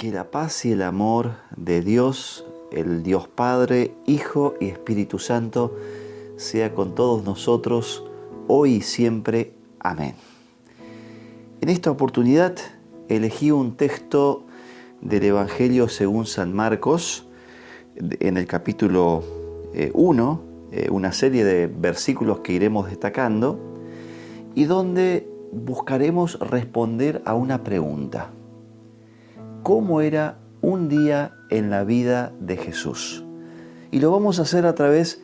Que la paz y el amor de Dios, el Dios Padre, Hijo y Espíritu Santo, sea con todos nosotros, hoy y siempre. Amén. En esta oportunidad elegí un texto del Evangelio según San Marcos, en el capítulo 1, una serie de versículos que iremos destacando, y donde buscaremos responder a una pregunta. ¿Cómo era un día en la vida de Jesús? Y lo vamos a hacer a través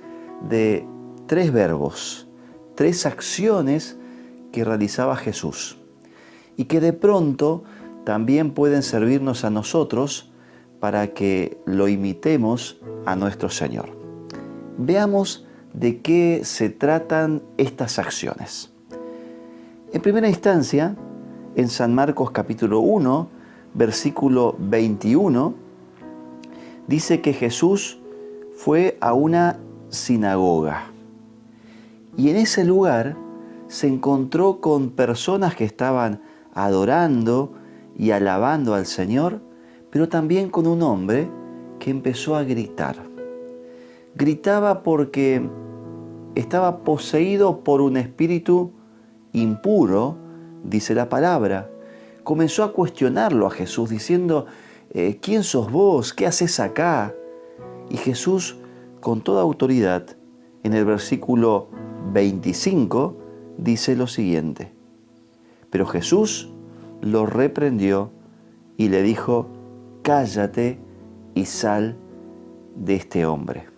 de 3 verbos, 3 acciones que realizaba Jesús y que de pronto también pueden servirnos a nosotros para que lo imitemos a nuestro Señor. Veamos de qué se tratan estas acciones. En primera instancia, en San Marcos capítulo 1, versículo 21, dice que Jesús fue a una sinagoga y en ese lugar se encontró con personas que estaban adorando y alabando al Señor, pero también con un hombre que empezó a gritar. Gritaba porque estaba poseído por un espíritu impuro, dice la palabra. Comenzó a cuestionarlo a Jesús diciendo, ¿quién sos vos? ¿Qué haces acá? Y Jesús, con toda autoridad, en el versículo 25, dice lo siguiente. Pero Jesús lo reprendió y le dijo, cállate y sal de este hombre.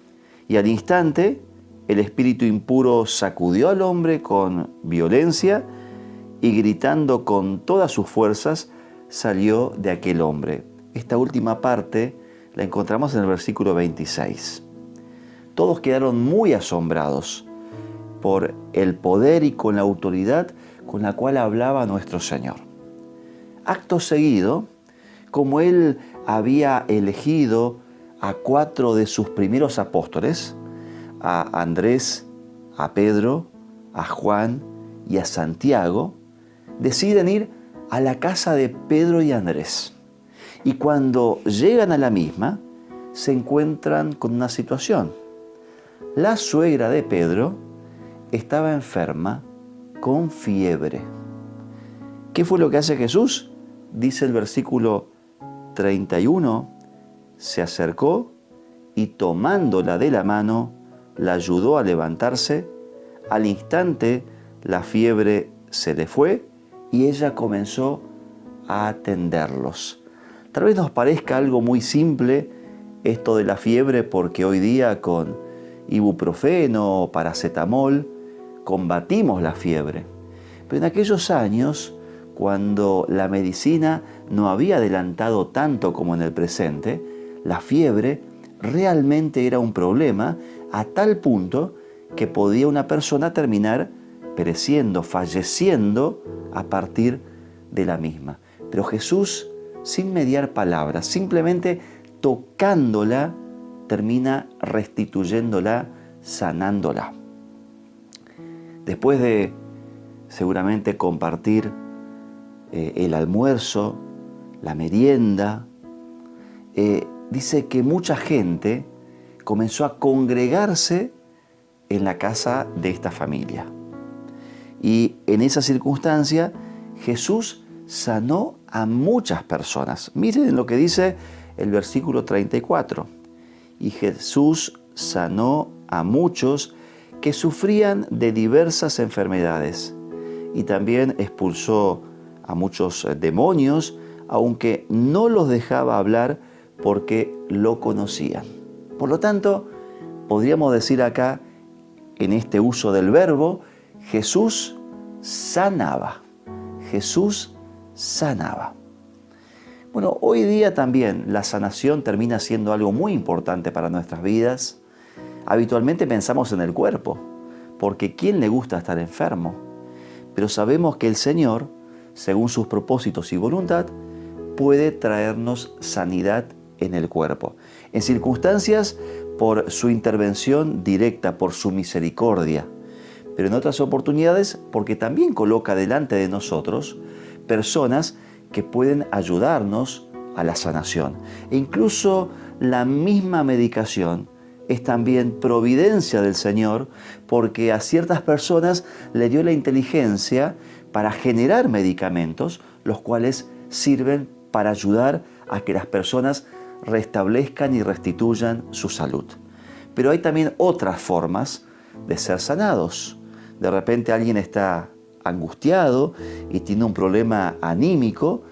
Y al instante, el espíritu impuro sacudió al hombre con violencia y gritando con todas sus fuerzas, salió de aquel hombre. Esta última parte la encontramos en el versículo 26. Todos quedaron muy asombrados por el poder y con la autoridad con la cual hablaba nuestro Señor. Acto seguido, como Él había elegido a 4 de sus primeros apóstoles, a Andrés, a Pedro, a Juan y a Santiago, deciden ir a la casa de Pedro y Andrés. Y cuando llegan a la misma, se encuentran con una situación. La suegra de Pedro estaba enferma con fiebre. ¿Qué fue lo que hace Jesús? Dice el versículo 31, se acercó y tomándola de la mano, la ayudó a levantarse. Al instante la fiebre se le fue y ella comenzó a atenderlos. Tal vez nos parezca algo muy simple esto de la fiebre, porque hoy día con ibuprofeno o paracetamol combatimos la fiebre. Pero en aquellos años, cuando la medicina no había adelantado tanto como en el presente, la fiebre realmente era un problema a tal punto que podía una persona terminar pereciendo, falleciendo a partir de la misma. Pero Jesús, sin mediar palabras, simplemente tocándola, termina restituyéndola, sanándola. Después de seguramente compartir el almuerzo, la merienda, dice que mucha gente comenzó a congregarse en la casa de esta familia. Y en esa circunstancia, Jesús sanó a muchas personas. Miren lo que dice el versículo 34. Y Jesús sanó a muchos que sufrían de diversas enfermedades. Y también expulsó a muchos demonios, aunque no los dejaba hablar porque lo conocían. Por lo tanto, podríamos decir acá, en este uso del verbo, Jesús sanaba. Jesús sanaba. Bueno, hoy día también la sanación termina siendo algo muy importante para nuestras vidas. Habitualmente pensamos en el cuerpo, porque ¿quién le gusta estar enfermo? Pero sabemos que el Señor, según sus propósitos y voluntad, puede traernos sanidad en el cuerpo. En circunstancias por su intervención directa, por su misericordia. Pero en otras oportunidades porque también coloca delante de nosotros personas que pueden ayudarnos a la sanación. E incluso la misma medicación es también providencia del Señor, porque a ciertas personas le dio la inteligencia para generar medicamentos, los cuales sirven para ayudar a que las personas restablezcan y restituyan su salud. Pero hay también otras formas de ser sanados. De repente alguien está angustiado y tiene un problema anímico,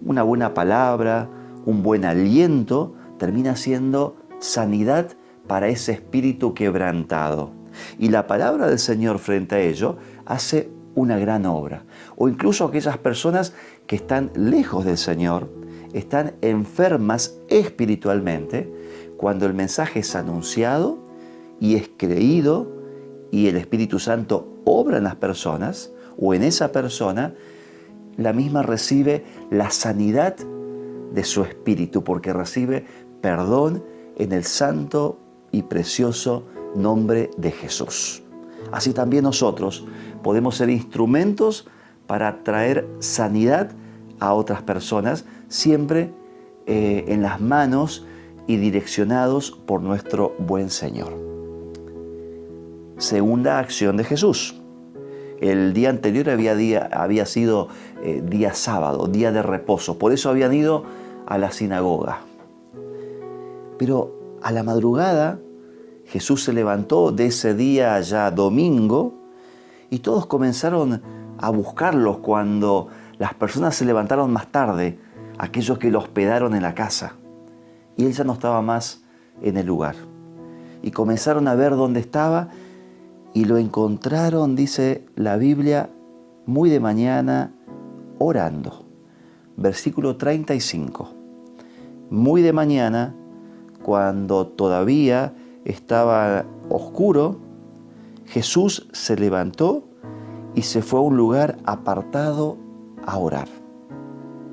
una buena palabra, un buen aliento, termina siendo sanidad para ese espíritu quebrantado. Y la palabra del Señor frente a ello hace una gran obra. O incluso aquellas personas que están lejos del Señor, están enfermas espiritualmente, cuando el mensaje es anunciado y es creído y el Espíritu Santo obra en las personas o en esa persona, la misma recibe la sanidad de su espíritu porque recibe perdón en el santo y precioso nombre de Jesús. Así también nosotros podemos ser instrumentos para traer sanidad a otras personas, siempre en las manos y direccionados por nuestro buen Señor. Segunda acción de Jesús. El día anterior había sido día sábado, día de reposo. Por eso habían ido a la sinagoga. Pero a la madrugada Jesús se levantó de ese día ya domingo y todos comenzaron a buscarlos cuando las personas se levantaron más tarde, aquellos que lo hospedaron en la casa. Y él ya no estaba más en el lugar. Y comenzaron a ver dónde estaba y lo encontraron, dice la Biblia, muy de mañana orando. Versículo 35. Muy de mañana, cuando todavía estaba oscuro, Jesús se levantó y se fue a un lugar apartado a orar.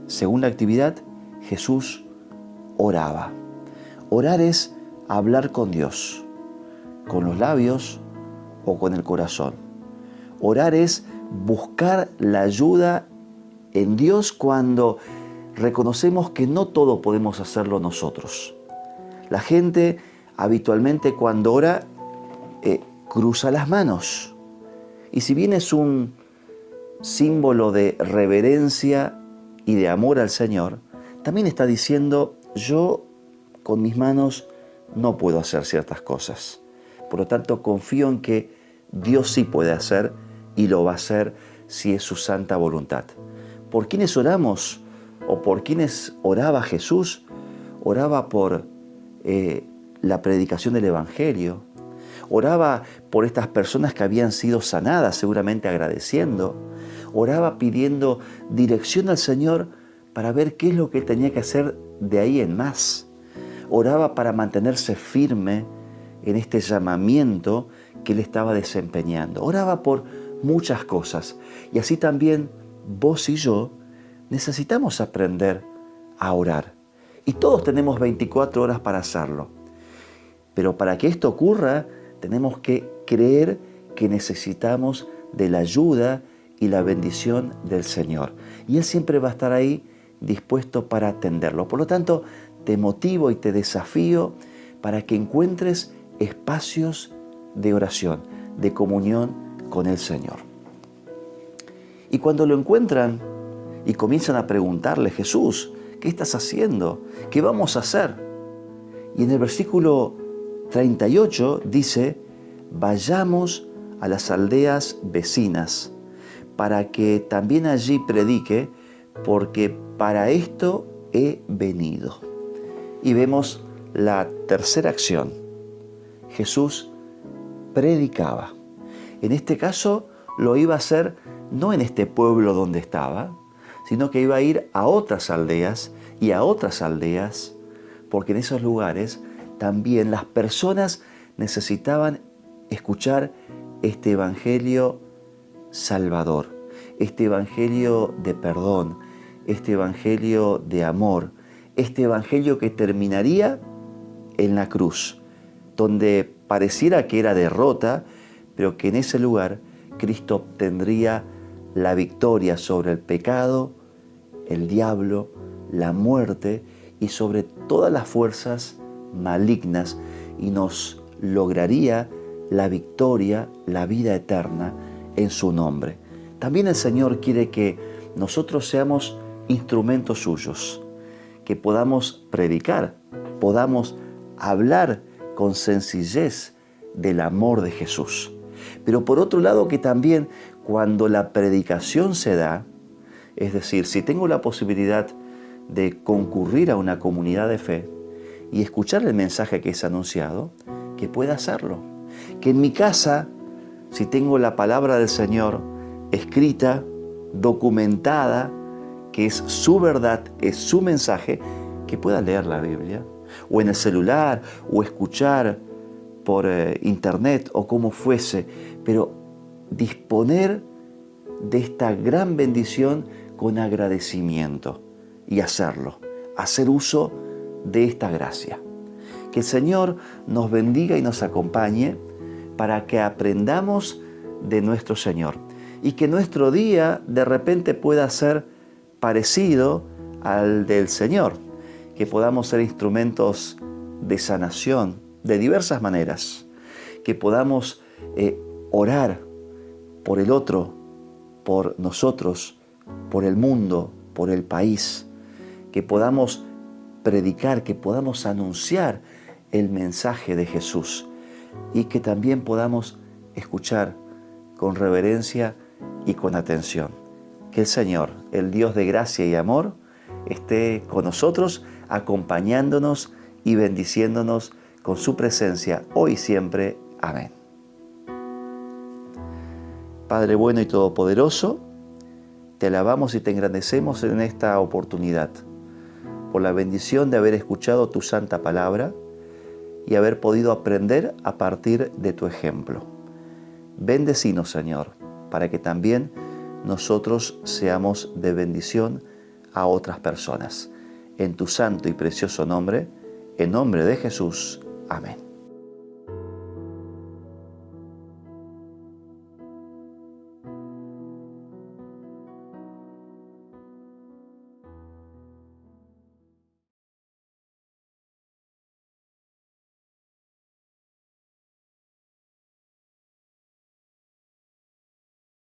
Según la actividad, Jesús oraba. Orar es hablar con Dios, con los labios o con el corazón. Orar es buscar la ayuda en Dios cuando reconocemos que no todo podemos hacerlo nosotros. La gente habitualmente cuando ora cruza las manos. Y si bien es un símbolo de reverencia y de amor al Señor, también está diciendo, yo con mis manos no puedo hacer ciertas cosas. Por lo tanto, confío en que Dios sí puede hacer y lo va a hacer si es su santa voluntad. ¿Por quiénes oramos? ¿O por quiénes oraba Jesús? Oraba por la predicación del Evangelio. Oraba por estas personas que habían sido sanadas, seguramente agradeciendo. Oraba pidiendo dirección al Señor para ver qué es lo que él tenía que hacer de ahí en más. Oraba para mantenerse firme en este llamamiento que él estaba desempeñando. Oraba por muchas cosas. Y así también vos y yo necesitamos aprender a orar. Y todos tenemos 24 horas para hacerlo. Pero para que esto ocurra, tenemos que creer que necesitamos de la ayuda y la bendición del Señor. Y Él siempre va a estar ahí dispuesto para atenderlo. Por lo tanto, te motivo y te desafío para que encuentres espacios de oración, de comunión con el Señor. Y cuando lo encuentran y comienzan a preguntarle, Jesús, ¿qué estás haciendo? ¿Qué vamos a hacer? Y en el versículo 38 dice, vayamos a las aldeas vecinas para que también allí predique, porque para esto he venido. Y vemos la tercera acción. Jesús predicaba. En este caso lo iba a hacer no en este pueblo donde estaba, sino que iba a ir a otras aldeas y a otras aldeas, porque en esos lugares también las personas necesitaban escuchar este evangelio salvador, este evangelio de perdón, este evangelio de amor, este evangelio que terminaría en la cruz, donde pareciera que era derrota, pero que en ese lugar Cristo obtendría la victoria sobre el pecado, el diablo, la muerte y sobre todas las fuerzas malignas, y nos lograría la victoria, la vida eterna en su nombre. También el Señor quiere que nosotros seamos instrumentos suyos, que podamos predicar, podamos hablar con sencillez del amor de Jesús. Pero por otro lado, que también cuando la predicación se da, es decir, si tengo la posibilidad de concurrir a una comunidad de fe y escuchar el mensaje que es anunciado, que pueda hacerlo. Que en mi casa, si tengo la palabra del Señor escrita, documentada, que es su verdad, es su mensaje, que pueda leer la Biblia, o en el celular, o escuchar por internet, o como fuese, pero disponer de esta gran bendición con agradecimiento y hacerlo, hacer uso de esta gracia. Que el Señor nos bendiga y nos acompañe para que aprendamos de nuestro Señor y que nuestro día de repente pueda ser parecido al del Señor, que podamos ser instrumentos de sanación de diversas maneras, que podamos orar por el otro, por nosotros, por el mundo, por el país, que podamos predicar, que podamos anunciar el mensaje de Jesús y que también podamos escuchar con reverencia y con atención. Que el Señor, el Dios de gracia y amor, esté con nosotros, acompañándonos y bendiciéndonos con su presencia hoy y siempre. Amén. Padre bueno y todopoderoso, te alabamos y te engrandecemos en esta oportunidad por la bendición de haber escuchado tu santa palabra y haber podido aprender a partir de tu ejemplo. Bendecinos, Señor, para que también nosotros seamos de bendición a otras personas. En tu santo y precioso nombre, en nombre de Jesús. Amén.